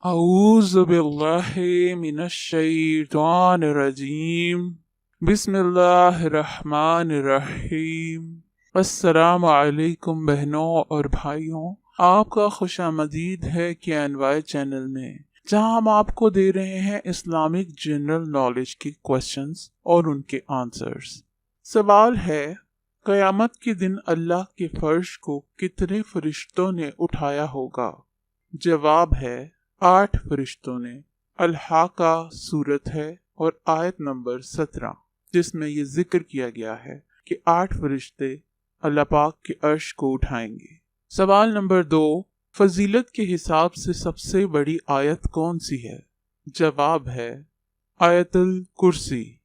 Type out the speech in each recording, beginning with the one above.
अऊज़ु बिल्लाहि मिनश्शैतानिर्रजीम बिस्मिल्लाहिर्रहमानिर्रहीम। अस्सलामु अलैकुम बहनों और भाइयों, आपका खुशामदीद है KNY चैनल में, जहां हम आपको दे रहे हैं इस्लामिक जनरल नॉलेज के क्वेश्चंस और उनके आंसर्स। सवाल है, क़यामत के दिन अल्लाह के फर्श को कितने फरिश्तों ने उठाया होगा? जवाब है 8 फरिश्तों ने। अल-हाका सूरत है और आयत नंबर 17, जिसमें ये जिक्र किया गया है कि 8 फरिश्ते अल्लाह पाक के अर्श को उठाएंगे। सवाल नंबर 2, फजीलत के हिसाब से सबसे बड़ी आयत कौन सी है? जवाब है आयतुल कुर्सी।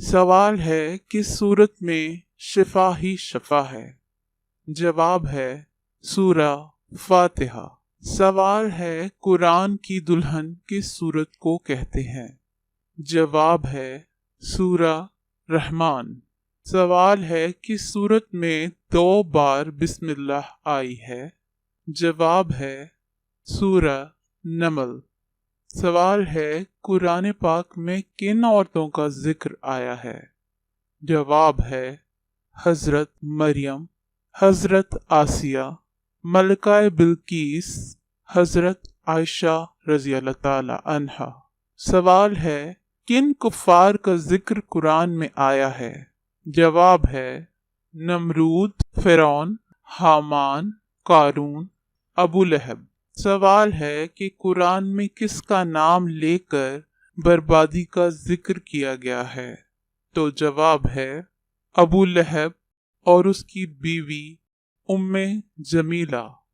सवाल है, किस सूरत में शिफा ही शफा है? जवाब है सूरा फातिहा। सवाल है, कुरान की दुल्हन किस सूरत को कहते हैं? जवाब है सूरा रहमान। सवाल है, किस सूरत में 2 बार बिस्मिल्लाह आई है? जवाब है सूरा नमल। सवाल है, कुरान पाक में किन औरतों का जिक्र आया है? जवाब है हजरत मरियम, हजरत आसिया, मलका बिल्कीस, हजरत आयशा रज़ी अल्लाह ताला अन्हा। सवाल है, किन कुफ़ार का जिक्र कुरान में आया है? जवाब है नमरूद, फिरौन, हामान, कारून, अबू लहब। सवाल है कि कुरान में किसका नाम लेकर बर्बादी का जिक्र किया गया है? तो जवाब है अबू लहब और उसकी बीवी उम्मे जमीला।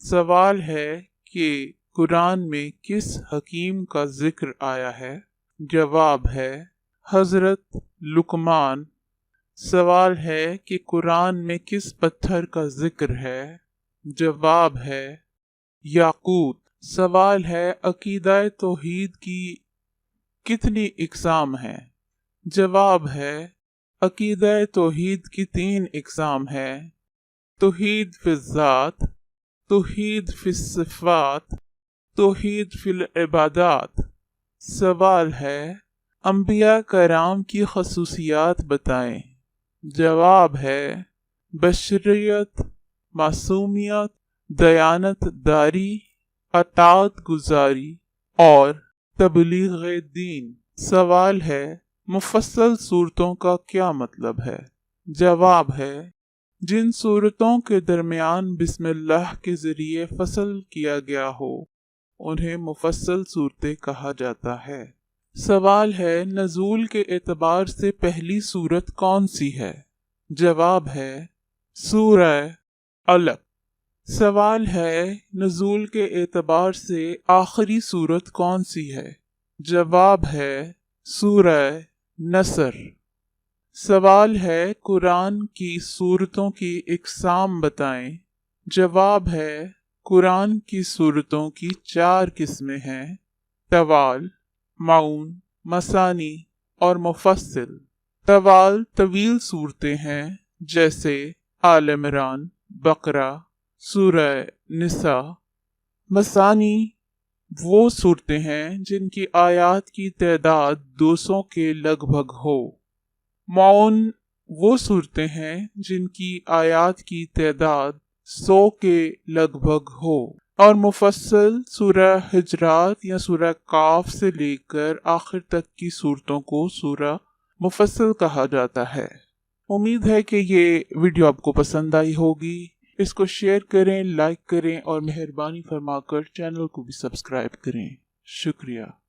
सवाल है कि कुरान में किस हकीम का जिक्र आया है? जवाब है हजरत लुकमान। सवाल है कि कुरान में किस पत्थर का जिक्र है? जवाब है याकूत। सवाल है, अकीदा तौहीद की कितनी इक़साम हैं? जवाब है अकीदा तौहीद की 3 इक़साम है। तौहीद फिज़्ज़ात, तौहीद फिस्सिफ़ात, तौहीद फिल इबादात। सवाल है, अंबिया कराम की खसूसियात बताएं। जवाब है बशरियत, मासूमियत, दयानत दारी, अताअत गुजारी और तबलीग दीन। सवाल है, मुफस्सल सूरतों का क्या मतलब है? जवाब है जिन सूरतों के दरमियान बिस्मिल्लाह के जरिए फसल किया गया हो उन्हें मुफस्सल सूरतें कहा जाता है। सवाल है, नज़ूल के एतबार से पहली सूरत कौन सी है? जवाब है सूरह अलक। सवाल है, नज़ूल के एतबार से आखिरी सूरत कौन सी है? जवाब है सूरह नसर। सवाल है, कुरान की सूरतों की इक़साम बताएं। जवाब है कुरान की सूरतों की 4 किस्में हैं, तवाल, माउन, मसानी और मुफस्सिल। तवाल तवील सूरतें हैं, जैसे आल इमरान, बकरा, सूरह निसा। मसानी वो सूरतें हैं जिनकी आयात की तादाद 200 के लगभग हो। मौन वो सूरतें हैं जिनकी आयात की तादाद 100 के लगभग हो। और मुफस्सल सूरह हिजरात या सूरह काफ से लेकर आखिर तक की सूरतों को सूरह मुफस्सल कहा जाता है। उम्मीद है कि ये वीडियो आपको पसंद आई होगी। इसको शेयर करें, लाइक करें और मेहरबानी फरमाकर चैनल को भी सब्सक्राइब करें। शुक्रिया।